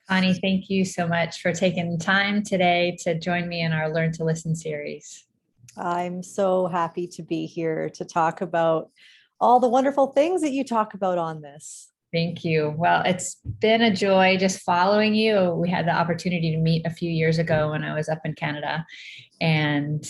Connie, thank you so much for taking time today to join me in our Learn to Listen series. I'm so happy to be here to talk about all the wonderful things that you talk about on this. Thank you. Well, it's been a joy just following you. We had the opportunity to meet a few years ago when I was up in Canada. And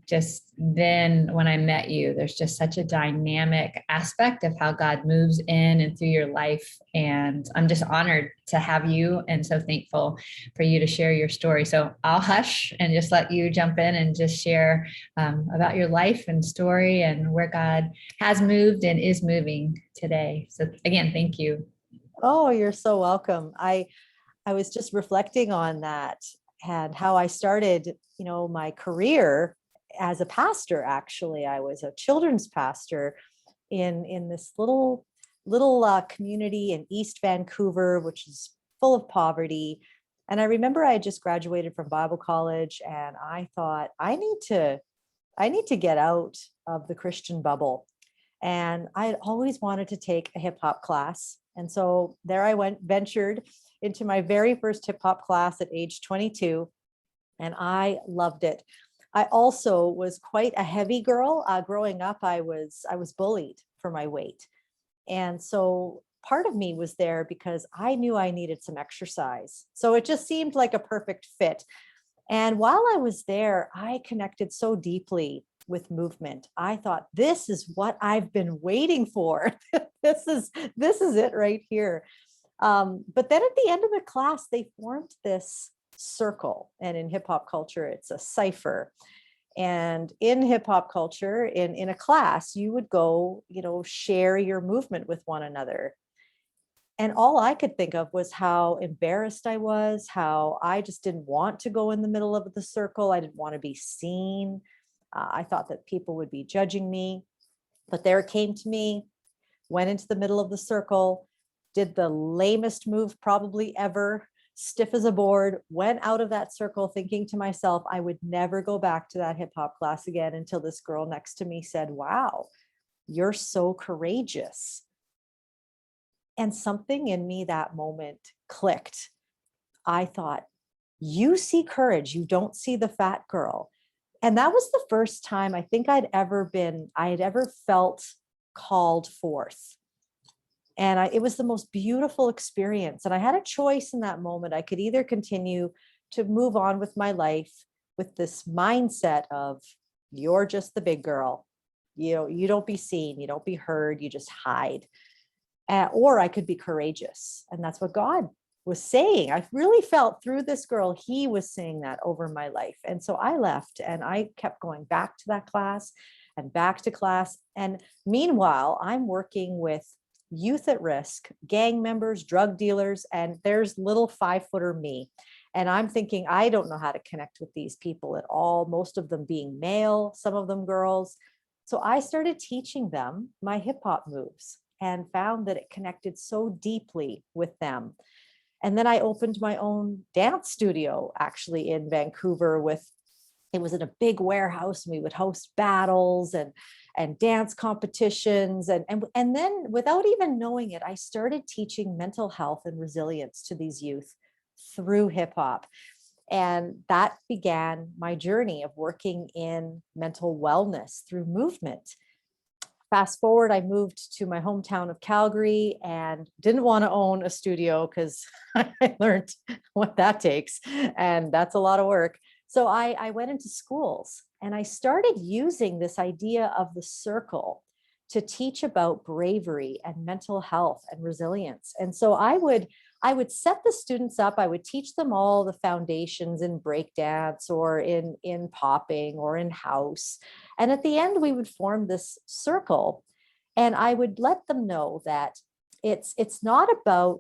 just then when I met you, there's just such a dynamic aspect of how God moves in and through your life. And I'm just honored to have you and so thankful for you to share your story. So I'll hush and just let you jump in and just share about your life and story and where God has moved and is moving today. So again, thank you. Oh, you're so welcome. I was just reflecting on that and how I started, my career as a pastor. Actually, I was a children's pastor in this little community in East Vancouver, which is full of poverty. And I remember I had just graduated from Bible college, and I thought I need to get out of the Christian bubble. And I had always wanted to take a hip hop class. And so there I ventured into my very first hip hop class at age 22, and I loved it. I also was quite a heavy girl. Growing up, I was bullied for my weight. And so part of me was there because I knew I needed some exercise. So it just seemed like a perfect fit. And while I was there, I connected so deeply with movement. I thought, this is what I've been waiting for. this is it right here. But then at the end of the class, they formed this circle. And in hip hop culture, it's a cipher. And in hip hop culture, in a class, you would go, share your movement with one another. And all I could think of was how embarrassed I was, how I just didn't want to go in the middle of the circle. I didn't want to be seen. I thought that people would be judging me. But there it came to me, went into the middle of the circle, did the lamest move probably ever, stiff as a board, went out of that circle thinking to myself, I would never go back to that hip hop class again, until this girl next to me said, wow, you're so courageous. And something in me that moment clicked. I thought, you see courage, you don't see the fat girl. And that was the first time I think I had ever felt called forth. And it was the most beautiful experience. And I had a choice in that moment. I could either continue to move on with my life with this mindset of, you're just the big girl. You don't be seen, you don't be heard, you just hide. Or I could be courageous. And that's what God was saying. I really felt through this girl, he was saying that over my life. And so I left and I kept going back to that class and back to class. And meanwhile, I'm working with youth at risk, gang members, drug dealers, and there's little 5-footer me. And I'm thinking, I don't know how to connect with these people at all, most of them being male, some of them girls. So I started teaching them my hip hop moves and found that it connected so deeply with them. And then I opened my own dance studio actually in Vancouver it was in a big warehouse, and we would host battles and dance competitions. And then without even knowing it, I started teaching mental health and resilience to these youth through hip hop. And that began my journey of working in mental wellness through movement. Fast forward, I moved to my hometown of Calgary and didn't want to own a studio because I learned what that takes. And that's a lot of work. So I went into schools and I started using this idea of the circle to teach about bravery and mental health and resilience. And so I would set the students up. I would teach them all the foundations in breakdance or in popping or in house. And at the end, we would form this circle. And I would let them know that it's not about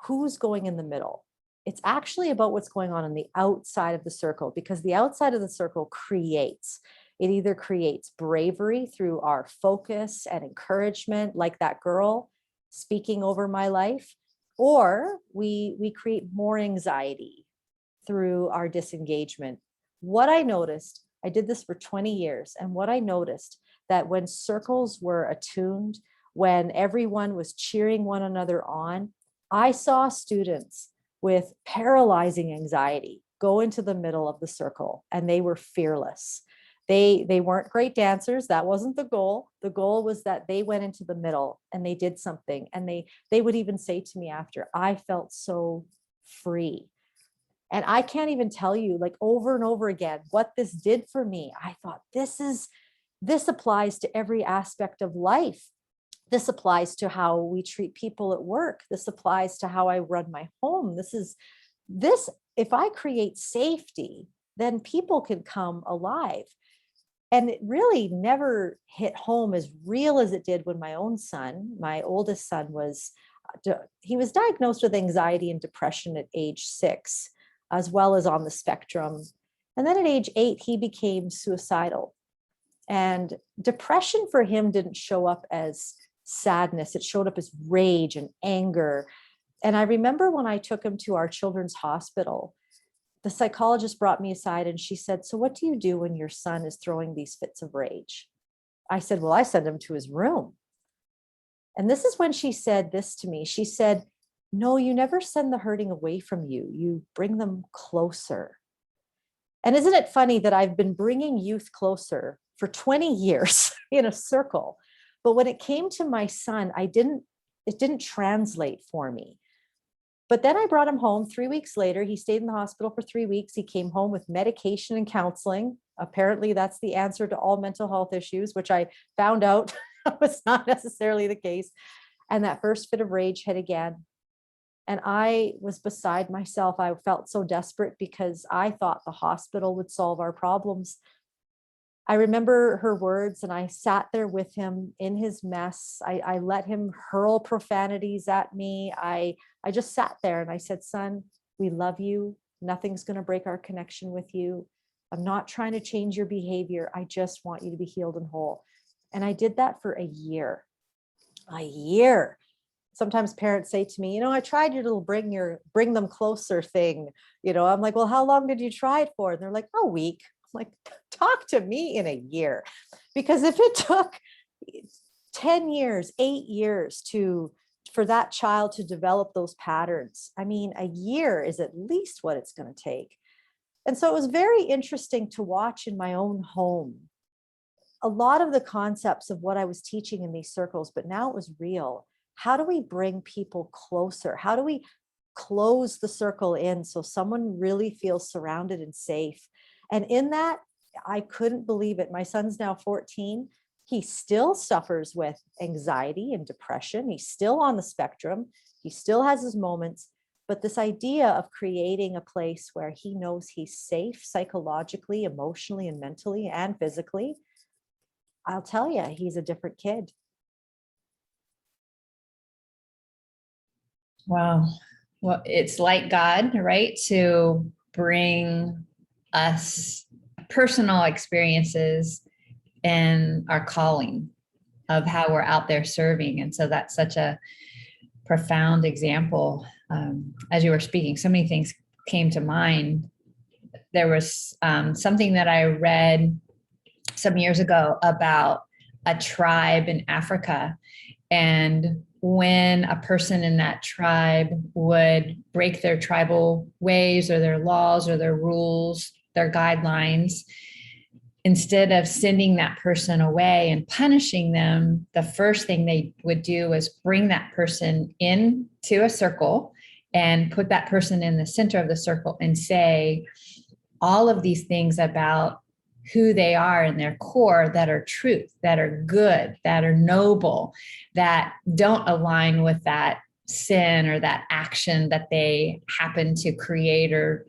who's going in the middle. It's actually about what's going on the outside of the circle, because the outside of the circle creates. It either creates bravery through our focus and encouragement, like that girl speaking over my life, or we create more anxiety through our disengagement. What I noticed, I did this for 20 years, and what I noticed that when circles were attuned, when everyone was cheering one another on, I saw students with paralyzing anxiety go into the middle of the circle, and they were fearless. They weren't great dancers. That wasn't the goal. The goal was that they went into the middle and they did something. And they would even say to me after, I felt so free. And I can't even tell you, like, over and over again, what this did for me. I thought, this applies to every aspect of life. This applies to how we treat people at work. This applies to how I run my home. If I create safety, then people can come alive. And it really never hit home as real as it did when my oldest son he was diagnosed with anxiety and depression at age 6, as well as on the spectrum. And then at age 8, he became suicidal. And depression for him didn't show up as sadness. It showed up as rage and anger. And I remember when I took him to our children's hospital, the psychologist brought me aside and she said, so what do you do when your son is throwing these fits of rage? I said, well, I send him to his room. And this is when she said this to me. She said, no, you never send the hurting away from you. You bring them closer. And isn't it funny that I've been bringing youth closer for 20 years in a circle? But when it came to my son, it didn't translate for me. But then I brought him home 3 weeks later. He stayed in the hospital for 3 weeks. He came home with medication and counseling. Apparently that's the answer to all mental health issues, which I found out was not necessarily the case. And that first fit of rage hit again. And I was beside myself. I felt so desperate because I thought the hospital would solve our problems. I remember her words, and I sat there with him in his mess. I let him hurl profanities at me. I just sat there and I said, son, we love you. Nothing's going to break our connection with you. I'm not trying to change your behavior. I just want you to be healed and whole. And I did that for a year. Sometimes parents say to me, I tried your little bring them closer thing. I'm like, well, how long did you try it for? And they're like, a week. I'm like, talk to me in a year. Because if it took 10 years, 8 years for that child to develop those patterns, I mean, a year is at least what it's going to take. And so it was very interesting to watch in my own home a lot of the concepts of what I was teaching in these circles, but now it was real. How do we bring people closer? How do we close the circle in so someone really feels surrounded and safe? And in that, I couldn't believe it. My son's now 14. He still suffers with anxiety and depression. He's still on the spectrum. He still has his moments. But this idea of creating a place where he knows he's safe psychologically, emotionally, and mentally, and physically, I'll tell you, he's a different kid. Wow. Well, it's like God, right? To bring us personal experiences and our calling of how we're out there serving. And so that's such a profound example. As you were speaking, so many things came to mind. There was something that I read some years ago about a tribe in Africa. And when a person in that tribe would break their tribal ways or their laws or their rules, their guidelines, instead of sending that person away and punishing them, the first thing they would do was bring that person into a circle and put that person in the center of the circle and say all of these things about who they are in their core that are truth, that are good, that are noble, that don't align with that sin or that action that they happen to create or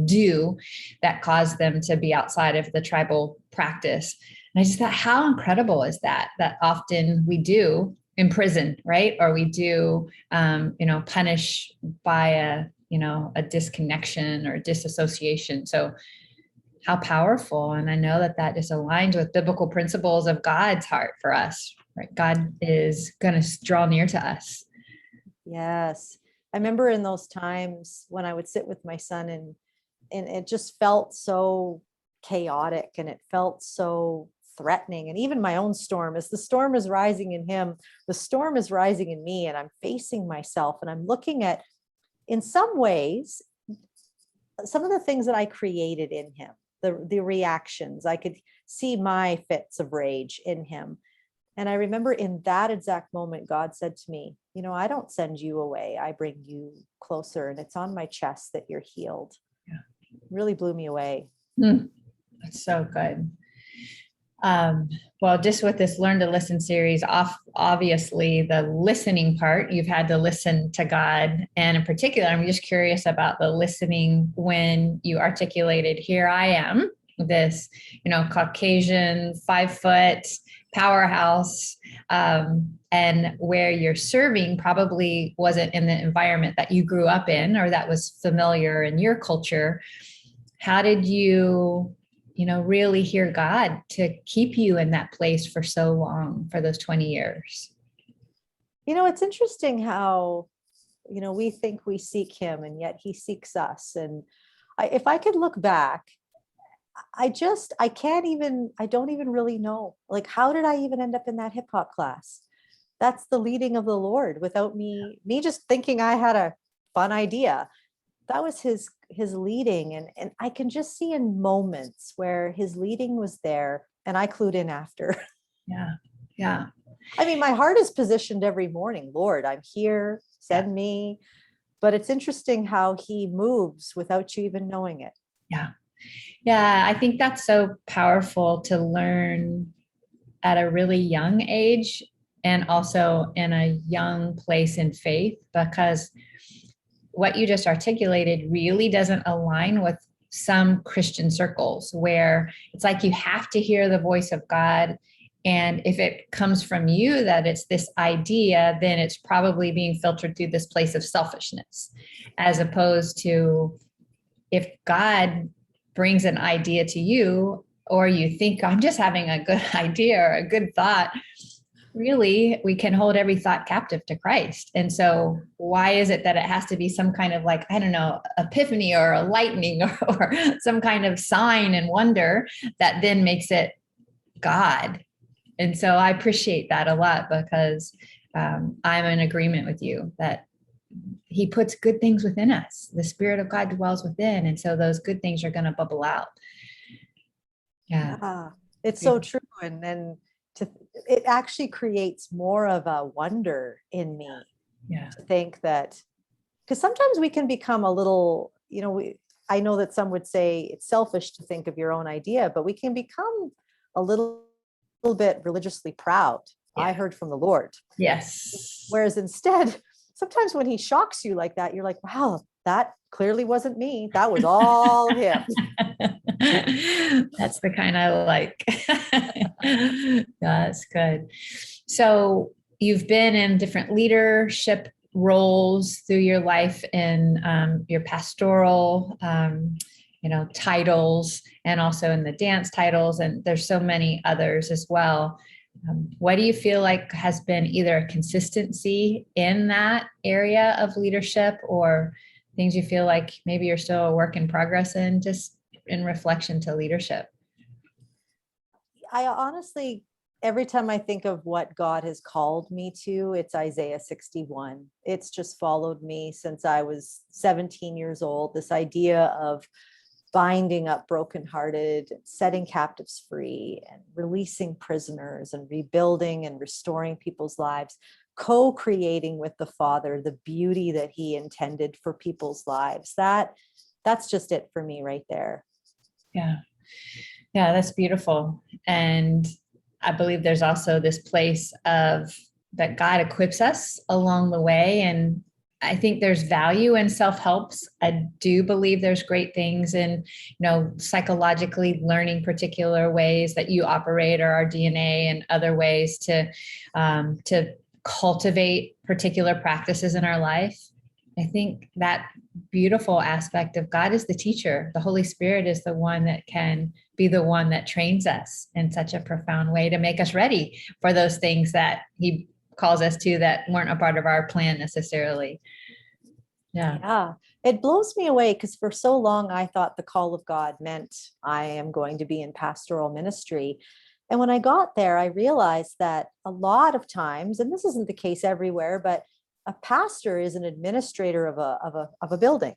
do that caused them to be outside of the tribal practice. And I just thought, how incredible is that often we do imprison, right? Or we do, punish by a disconnection or disassociation. So how powerful. And I know that just aligns with biblical principles of God's heart for us, right? God is going to draw near to us. Yes. I remember in those times when I would sit with my son and it just felt so chaotic and it felt so threatening. And even my own storm, as the storm is rising in him, the storm is rising in me, and I'm facing myself and I'm looking at in some ways, some of the things that I created in him, the reactions, I could see my fits of rage in him. And I remember in that exact moment, God said to me, I don't send you away. I bring you closer, and it's on my chest that you're healed. Yeah. Really blew me away. That's so good. Well, just with this Learn to Listen series, obviously the listening part, you've had to listen to God. And in particular, I'm just curious about the listening when you articulated, here I am, this, Caucasian, 5-foot powerhouse, and where you're serving probably wasn't in the environment that you grew up in or that was familiar in your culture. How did you really hear God to keep you in that place for so long, for those 20 years? It's interesting how, we think we seek him and yet he seeks us. And if I could look back, I don't even really know, like, how did I even end up in that hip hop class? That's the leading of the Lord without me just thinking I had a fun idea. That was his leading. And I can just see in moments where his leading was there and I clued in after. Yeah. Yeah. I mean, my heart is positioned every morning. Lord, I'm here, send me. But it's interesting how he moves without you even knowing it. Yeah. Yeah. I think that's so powerful to learn at a really young age and also in a young place in faith, because what you just articulated really doesn't align with some Christian circles where it's like you have to hear the voice of God. And if it comes from you that it's this idea, then it's probably being filtered through this place of selfishness, as opposed to if God brings an idea to you, or you think I'm just having a good idea or a good thought, really, we can hold every thought captive to Christ. And so why is it that it has to be some kind of, like, I don't know, epiphany or a lightning or some kind of sign and wonder that then makes it God? And so I appreciate that a lot, because I'm in agreement with you that he puts good things within us. The Spirit of God dwells within. And so those good things are going to bubble out. Yeah. It's so true. And it actually creates more of a wonder in me. Yeah. To think that, because sometimes we can become a little, I know that some would say it's selfish to think of your own idea, but we can become a little bit religiously proud. Yeah. I heard from the Lord. Yes. Whereas instead, sometimes when he shocks you like that, you're like, wow, that clearly wasn't me. That was all him. That's the kind I like. Yeah, that's good. So you've been in different leadership roles through your life in your pastoral, titles, and also in the dance titles. And there's so many others as well. What do you feel like has been either a consistency in that area of leadership, or things you feel like maybe you're still a work in progress in, just in reflection to leadership? I honestly, every time I think of what God has called me to, it's Isaiah 61. It's just followed me since I was 17 years old. This idea of binding up brokenhearted, setting captives free, and releasing prisoners, and rebuilding and restoring people's lives, co-creating with the Father the beauty that he intended for people's lives. That's just it for me right there. Yeah. Yeah, that's beautiful. And I believe there's also this place of that God equips us along the way. And I think there's value in self-helps. I do believe there's great things in, psychologically learning particular ways that you operate, or our DNA, and other ways to cultivate particular practices in our life. I think that beautiful aspect of God is the teacher. The Holy Spirit is the one that can be the one that trains us in such a profound way to make us ready for those things that he calls us to that weren't a part of our plan necessarily. Yeah. It blows me away, because for so long I thought the call of God meant I am going to be in pastoral ministry. And when I got there, I realized that a lot of times, and this isn't the case everywhere, but a pastor is an administrator of a building,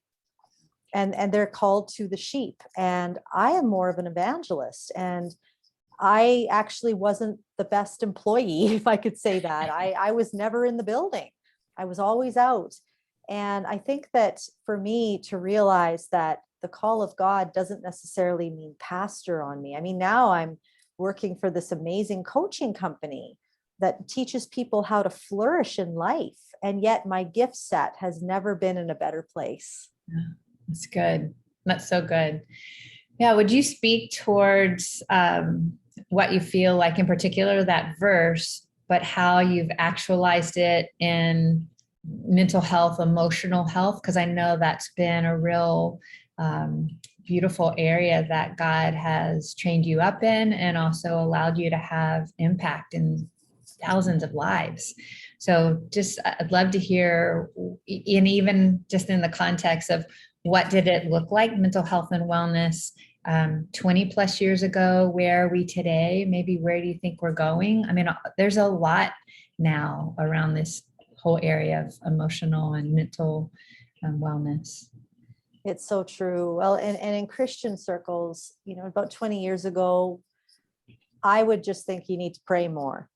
and they're called to the sheep. And I am more of an evangelist, and I actually wasn't the best employee, if I could say that. I was never in the building. I was always out. And I think that for me to realize that the call of God doesn't necessarily mean pastor on me. I mean, now I'm working for this amazing coaching company that teaches people how to flourish in life. And yet my gift set has never been in a better place. Yeah, that's good. That's so good. Yeah. Would you speak towards what you feel like in particular, that verse, but how you've actualized it in mental health, emotional health? Because I know that's been a real beautiful area that God has trained you up in, and also allowed you to have impact in thousands of lives. So just, I'd love to hear, and even just in the context of what did it look like, mental health and wellness, 20 plus years ago, where are we today? Maybe where do you think we're going? I mean, there's a lot now around this whole area of emotional and mental wellness. It's so true. Well, and in Christian circles, you know, about 20 years ago, I would just think you need to pray more.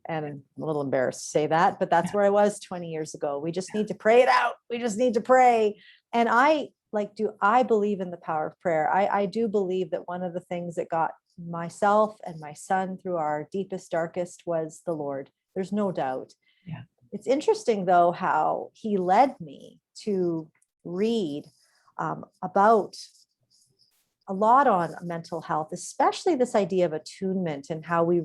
And I'm a little embarrassed to say that, but that's where I was 20 years ago. We just need to pray it out. We just need to pray. And I believe in the power of prayer. I do believe that one of the things that got myself and my son through our deepest, darkest was the Lord. There's no doubt. Yeah. It's interesting, though, how he led me to read about a lot on mental health, especially this idea of attunement and how we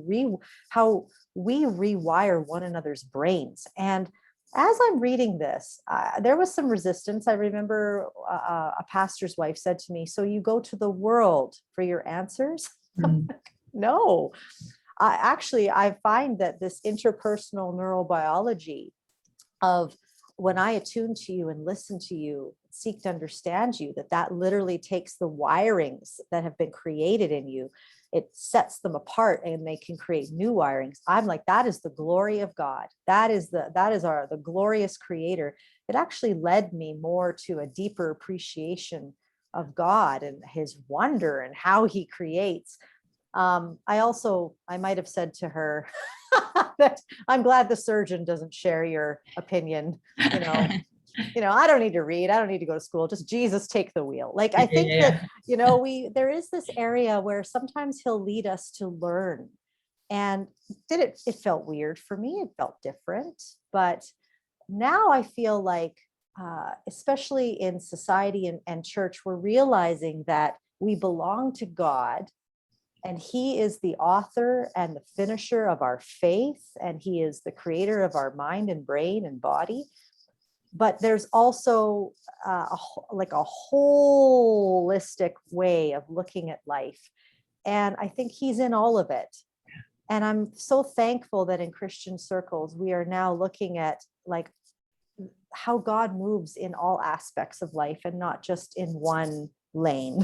rewire one another's brains. And as I'm reading this, there was some resistance. I remember a pastor's wife said to me, "So you go to the world for your answers?" No, I find that this interpersonal neurobiology of when I attune to you and listen to you, seek to understand you, that literally takes the wirings that have been created in you, it sets them apart, and they can create new wirings. I'm like, that is the glory of God. That is the glorious creator. It actually led me more to a deeper appreciation of God and his wonder and how he creates. I might have said to her that I'm glad the surgeon doesn't share your opinion. I don't need to read. I don't need to go to school. Just Jesus, take the wheel. Like, I think that, there is this area where sometimes he'll lead us to learn. And it felt weird for me. It felt different. But now I feel like, especially in society and church, we're realizing that we belong to God. And he is the author and the finisher of our faith. And he is the creator of our mind and brain and body. But there's also a holistic way of looking at life. And I think he's in all of it. And I'm so thankful that in Christian circles, we are now looking at like how God moves in all aspects of life and not just in one lane.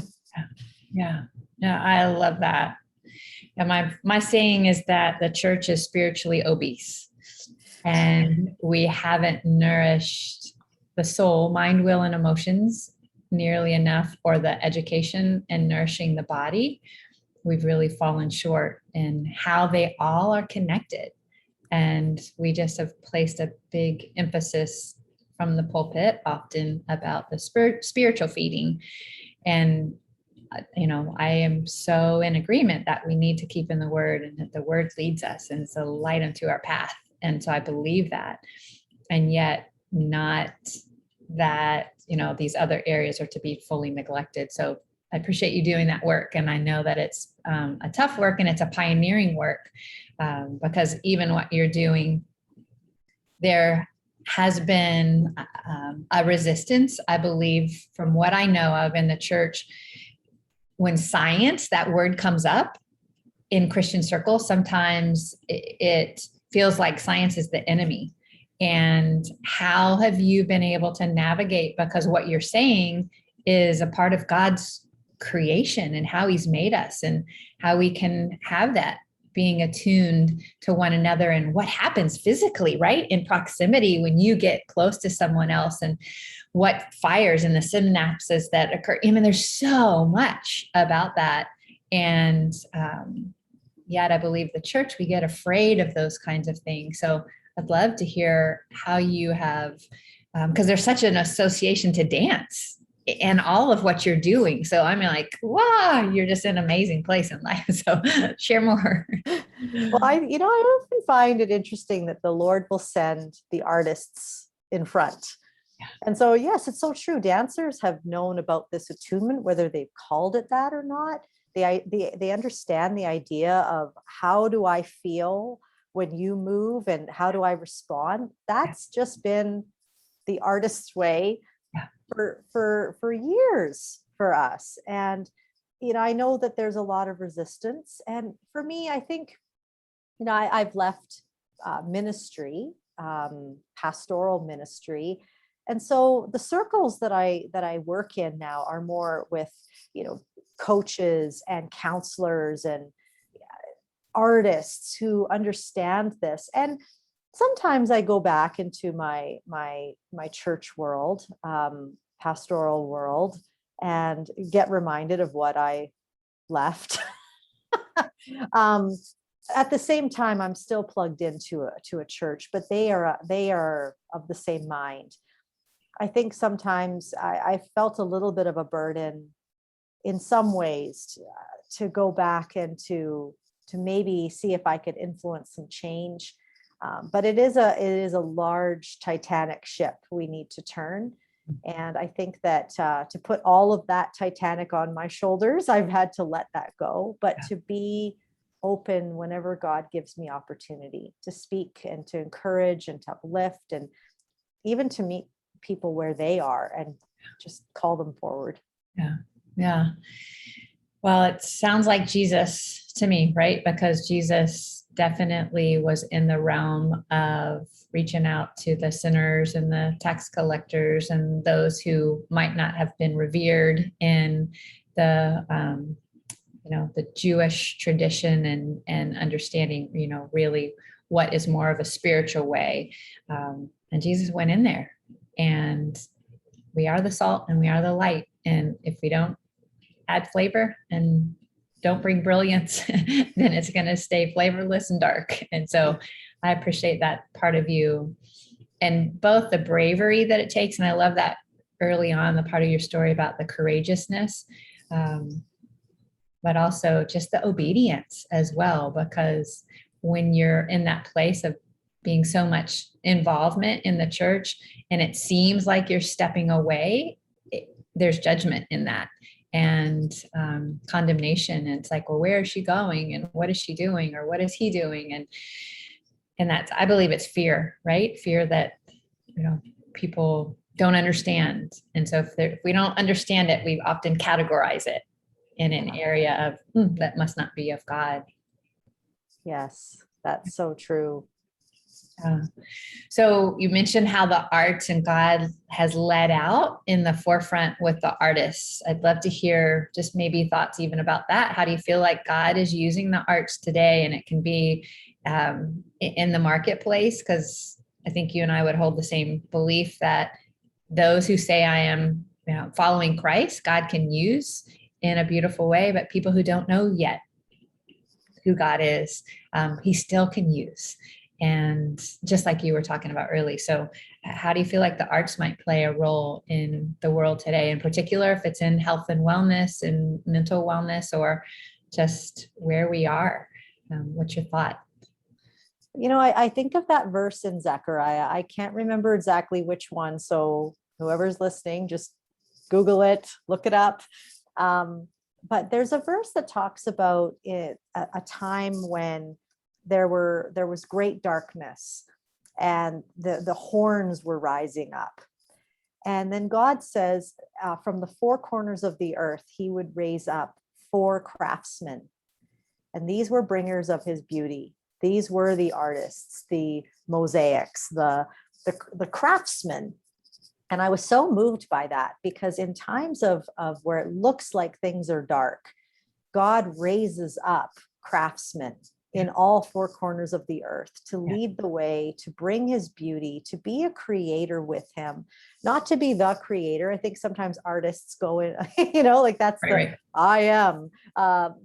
Yeah, I love that. And my saying is that the church is spiritually obese, and we haven't nourished the soul, mind, will, and emotions nearly enough, or the education and nourishing the body. We've really fallen short in how they all are connected. And we just have placed a big emphasis from the pulpit often about the spiritual feeding. And I am so in agreement that we need to keep in the word, and that the word leads us and it's a light unto our path. And so I believe that, and yet not that, these other areas are to be fully neglected. So I appreciate you doing that work. And I know that it's a tough work, and it's a pioneering work, because even what you're doing, there has been a resistance, I believe, from what I know of in the church. When science, that word comes up in Christian circles, sometimes it feels like science is the enemy. And how have you been able to navigate? Because what you're saying is a part of God's creation and how he's made us, and how we can have that being attuned to one another and what happens physically, right? In proximity when you get close to someone else, and what fires and the synapses that occur. I mean, there's so much about that. And yet I believe the church, we get afraid of those kinds of things. So I'd love to hear how you have, because there's such an association to dance and all of what you're doing. So I'm like, wow, you're just in an amazing place in life. So share more. Well, I often find it interesting that the Lord will send the artists in front. Yeah. And so, yes, it's so true. Dancers have known about this attunement, whether they've called it that or not. They understand the idea of how do I feel when you move and how do I respond? That's just been the artist's way for years for us. And I know that there's a lot of resistance. And for me, I think I've left ministry, pastoral ministry, and so the circles that I work in now are more with coaches and counselors and artists who understand this. And sometimes I go back into my church world, pastoral world, and get reminded of what I left. At the same time, I'm still plugged into a church, but they are of the same mind. I think sometimes I felt a little bit of a burden in some ways to go back and to maybe see if I could influence some change. But it is a large Titanic ship we need to turn. And I think that to put all of that Titanic on my shoulders, I've had to let that go, but to be open whenever God gives me opportunity to speak and to encourage and to uplift and even to meet people where they are and just call them forward. Yeah. Yeah. Well, it sounds like Jesus to me, right? Because Jesus definitely was in the realm of reaching out to the sinners and the tax collectors and those who might not have been revered in the, the Jewish tradition and understanding, really what is more of a spiritual way. And Jesus went in there, and we are the salt and we are the light. And if we don't add flavor and don't bring brilliance, then it's going to stay flavorless and dark. And so I appreciate that part of you, and both the bravery that it takes. And I love that early on, the part of your story about the courageousness, but also just the obedience as well, because when you're in that place of being so much involvement in the church and it seems like you're stepping away, there's judgment in that, and condemnation. And it's like, well, where is she going? And what is she doing? Or what is he doing? And that's, I believe it's fear, right? Fear that, people don't understand. And so if we don't understand it, we often categorize it in an area of that must not be of God. Yes, that's so true. So you mentioned how the arts and God has led out in the forefront with the artists. I'd love to hear just maybe thoughts even about that. How do you feel like God is using the arts today? And it can be in the marketplace, because I think you and I would hold the same belief that those who say I am following Christ, God can use in a beautiful way, but people who don't know yet who God is, he still can use. And just like you were talking about early. So how do you feel like the arts might play a role in the world today, in particular, if it's in health and wellness and mental wellness, or just where we are? What's your thought? I think of that verse in Zechariah. I can't remember exactly which one. So whoever's listening, just Google it, look it up. But there's a verse that talks about it, a time when there was great darkness and the horns were rising up. And then God says, from the four corners of the earth, he would raise up 4 craftsmen. And these were bringers of his beauty. These were the artists, the mosaics, the craftsmen. And I was so moved by that, because in times of where it looks like things are dark, God raises up craftsmen in all four corners of the earth, to lead the way, to bring his beauty, to be a creator with him, not to be the creator. I think sometimes artists go in, like that's I am.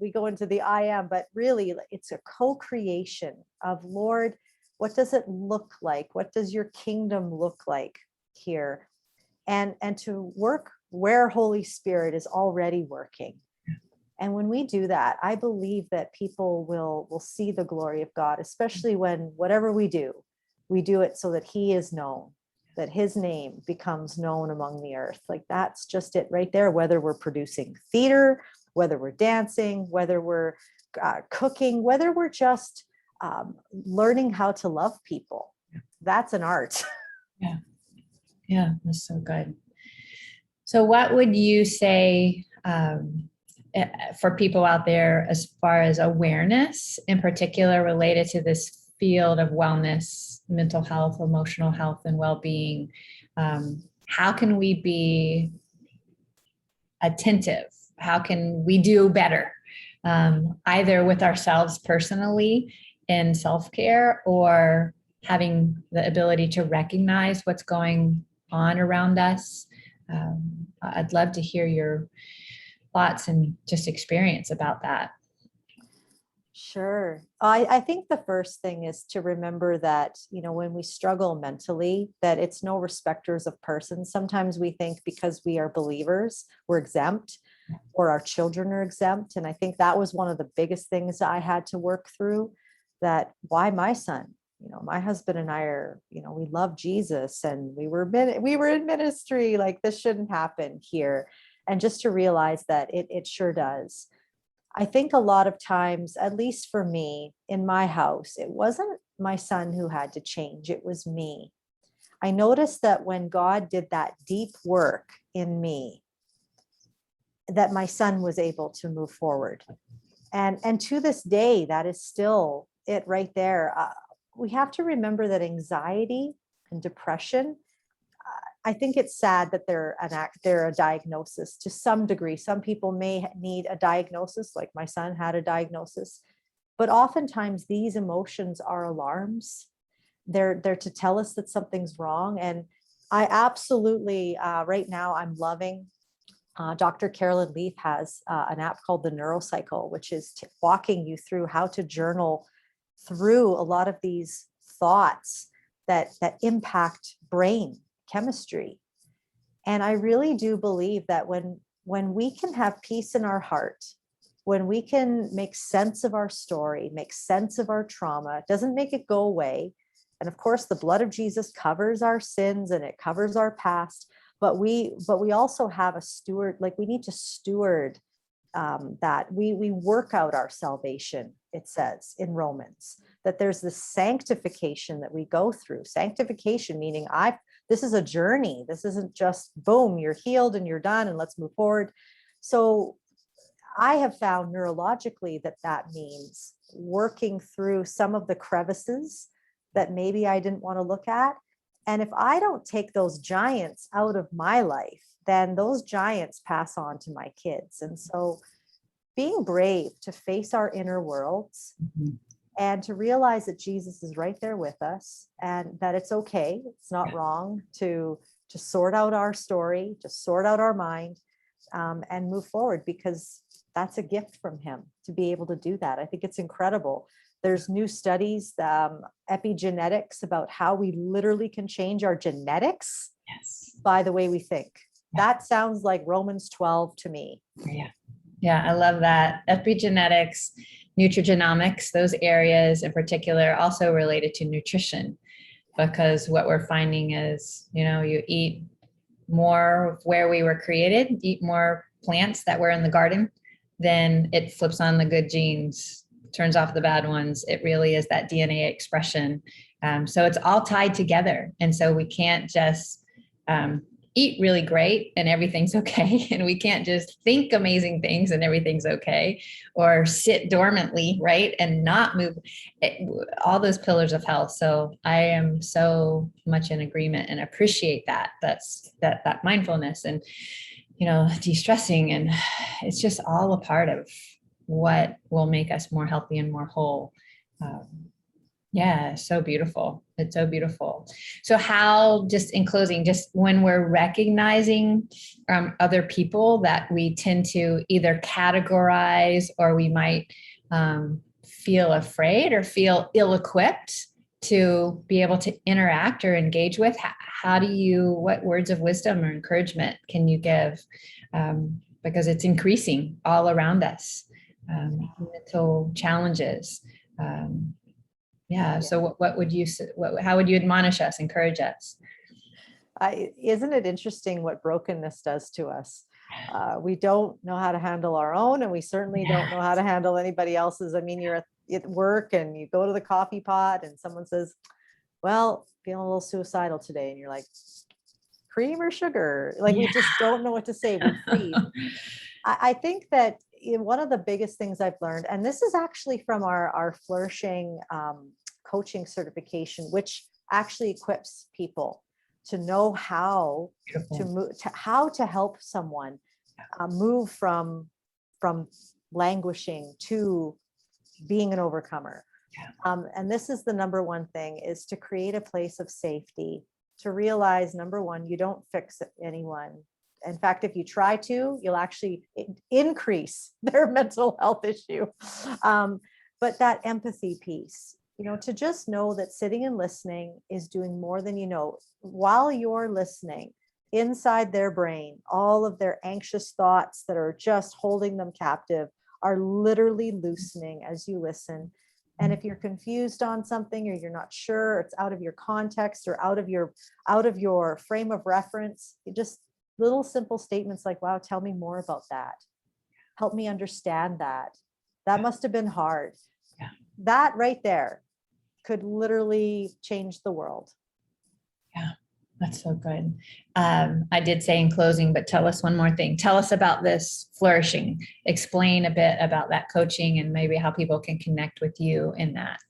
We go into the I am, but really it's a co-creation of, Lord, what does it look like? What does your kingdom look like here? And to work where Holy Spirit is already working. And when we do that, I believe that people will see the glory of God, especially when whatever we do it so that he is known, that his name becomes known among the earth. Like that's just it right there, whether we're producing theater, whether we're dancing, whether we're cooking, whether we're just learning how to love people. That's an art. Yeah, that's so good. So what would you say for people out there as far as awareness in particular related to this field of wellness, mental health, emotional health, and well-being? How can we be attentive? How can we do better? Either with ourselves personally in self-care, or having the ability to recognize what's going on around us. I'd love to hear your thoughts and just experience about that. Sure. I think the first thing is to remember that, when we struggle mentally, that it's no respecters of persons. Sometimes we think because we are believers, we're exempt, or our children are exempt. And I think that was one of the biggest things I had to work through, that why my son? My husband and I are, we love Jesus, and we were in ministry, like this shouldn't happen here. And just to realize that it sure does. I think a lot of times, at least for me in my house, it wasn't my son who had to change. It was me. I noticed that when God did that deep work in me, that my son was able to move forward. And to this day, that is still it right there. We have to remember that anxiety and depression, I think it's sad that they're a diagnosis to some degree. Some people may need a diagnosis, like my son had a diagnosis, but oftentimes these emotions are alarms. They're to tell us that something's wrong. And I absolutely, right now I'm loving, Dr. Carolyn Leaf has an app called the Neurocycle, which is walking you through how to journal through a lot of these thoughts that impact brain chemistry. And I really do believe that when we can have peace in our heart, when we can make sense of our story, make sense of our trauma, it doesn't make it go away. And of course, the blood of Jesus covers our sins and it covers our past. But we also have a steward, like we need to steward that we work out our salvation, it says in Romans, that there's this sanctification that we go through. Sanctification meaning this is a journey. This isn't just boom, you're healed and you're done and let's move forward. So I have found neurologically that means working through some of the crevices that maybe I didn't want to look at. And if I don't take those giants out of my life, then those giants pass on to my kids. And so being brave to face our inner worlds, and to realize that Jesus is right there with us, and that it's okay. It's not wrong to sort out our story, to sort out our mind, and move forward, because that's a gift from him to be able to do that. I think it's incredible. There's new studies, epigenetics, about how we literally can change our genetics by the way we think. That sounds like Romans 12 to me. Yeah, I love that. Epigenetics, nutrigenomics, those areas in particular, also related to nutrition, because what we're finding is, you eat more where we were created, eat more plants that were in the garden, then it flips on the good genes, turns off the bad ones. It really is that DNA expression. So it's all tied together. And so we can't just eat really great and everything's okay. And we can't just think amazing things and everything's okay, or sit dormantly, right, and not move. All those pillars of health. So I am so much in agreement and appreciate that. That mindfulness and, de-stressing. And it's just all a part of what will make us more healthy and more whole. Um, yeah, so beautiful. It's so beautiful. So how, just in closing, just when we're recognizing other people that we tend to either categorize, or we might feel afraid or feel ill-equipped to be able to interact or engage with, how do you, what words of wisdom or encouragement can you give? Because it's increasing all around us, mental challenges. Yeah. So what would you, how would you admonish us, encourage us? Isn't it interesting what brokenness does to us? We don't know how to handle our own, and we certainly don't know how to handle anybody else's. I mean, you're at work and you go to the coffee pot and someone says, well, feeling a little suicidal today. And you're like, cream or sugar? Like, we just don't know what to say. We freeze. I think that one of the biggest things I've learned, and this is actually from our Flourishing coaching certification, which actually equips people to know how to move, how to help someone move from languishing to being an overcomer. And this is the number one thing, is to create a place of safety, to realize, number one, you don't fix anyone. In fact, if you try to, you'll actually increase their mental health issue. But that empathy piece, to just know that sitting and listening is doing more than you know. While you're listening, inside their brain, all of their anxious thoughts that are just holding them captive are literally loosening as you listen. And if you're confused on something, or you're not sure, it's out of your context or out of your frame of reference, you just little simple statements like, wow, tell me more about that. Help me understand that. That must have been hard. Yeah. That right there could literally change the world. Yeah, that's so good. I did say in closing, but tell us one more thing. Tell us about this Flourishing. Explain a bit about that coaching and maybe how people can connect with you in that.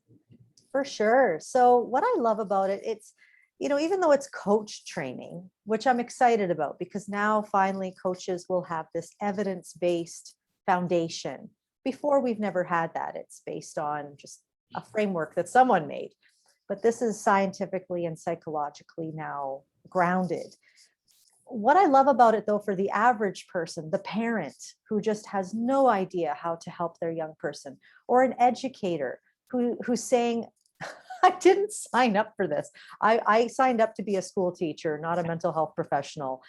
For sure. So what I love about it, it's, even though it's coach training, which I'm excited about, because now finally coaches will have this evidence-based foundation. Before, we've never had that. It's based on just a framework that someone made. But this is scientifically and psychologically now grounded. What I love about it, though, for the average person, the parent who just has no idea how to help their young person, or an educator who's saying, I didn't sign up for this. I signed up to be a school teacher, not a mental health professional.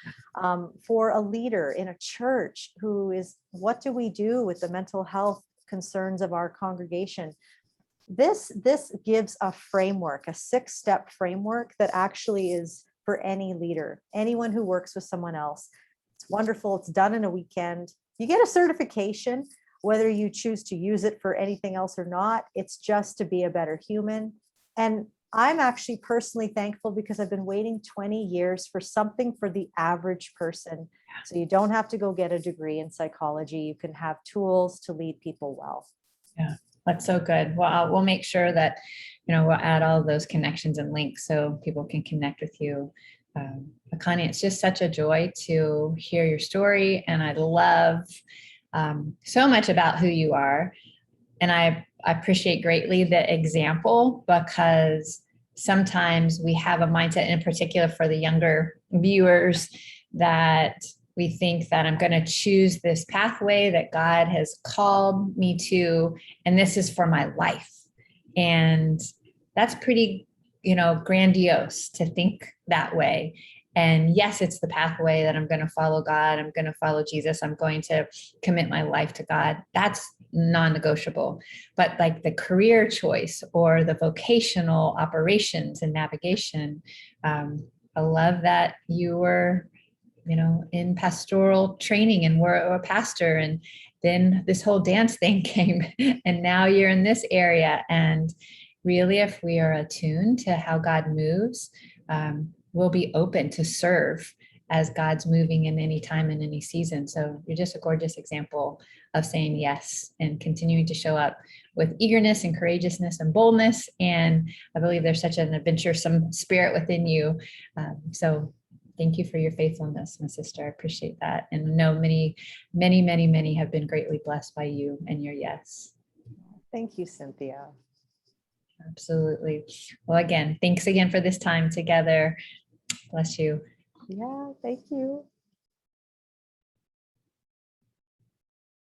For a leader in a church who is, what do we do with the mental health concerns of our congregation? This gives a framework, a 6-step framework that actually is for any leader, anyone who works with someone else. It's wonderful. It's done in a weekend. You get a certification, whether you choose to use it for anything else or not. It's just to be a better human. And I'm actually personally thankful, because I've been waiting 20 years for something for the average person. So you don't have to go get a degree in psychology. You can have tools to lead people well. Yeah, that's so good. Well, we'll make sure that, we'll add all of those connections and links so people can connect with you. Connie, it's just such a joy to hear your story. And I love so much about who you are. And I appreciate greatly the example, because sometimes we have a mindset, in particular for the younger viewers, that we think that I'm going to choose this pathway that God has called me to, and this is for my life. And that's pretty, grandiose to think that way. And yes, it's the pathway that I'm going to follow God. I'm going to follow Jesus. I'm going to commit my life to God. That's non-negotiable. But like the career choice or the vocational operations and navigation, I love that you were, in pastoral training and were a pastor, and then this whole dance thing came, and now you're in this area. And really, if we are attuned to how God moves, we'll be open to serve as God's moving in any time and any season. So you're just a gorgeous example of saying yes and continuing to show up with eagerness and courageousness and boldness. And I believe there's such an adventuresome spirit within you. So thank you for your faithfulness, my sister. I appreciate that. And know many, many, many, many have been greatly blessed by you and your yes. Thank you, Cynthia. Absolutely. Well, again, thanks again for this time together. Bless you. Yeah, thank you.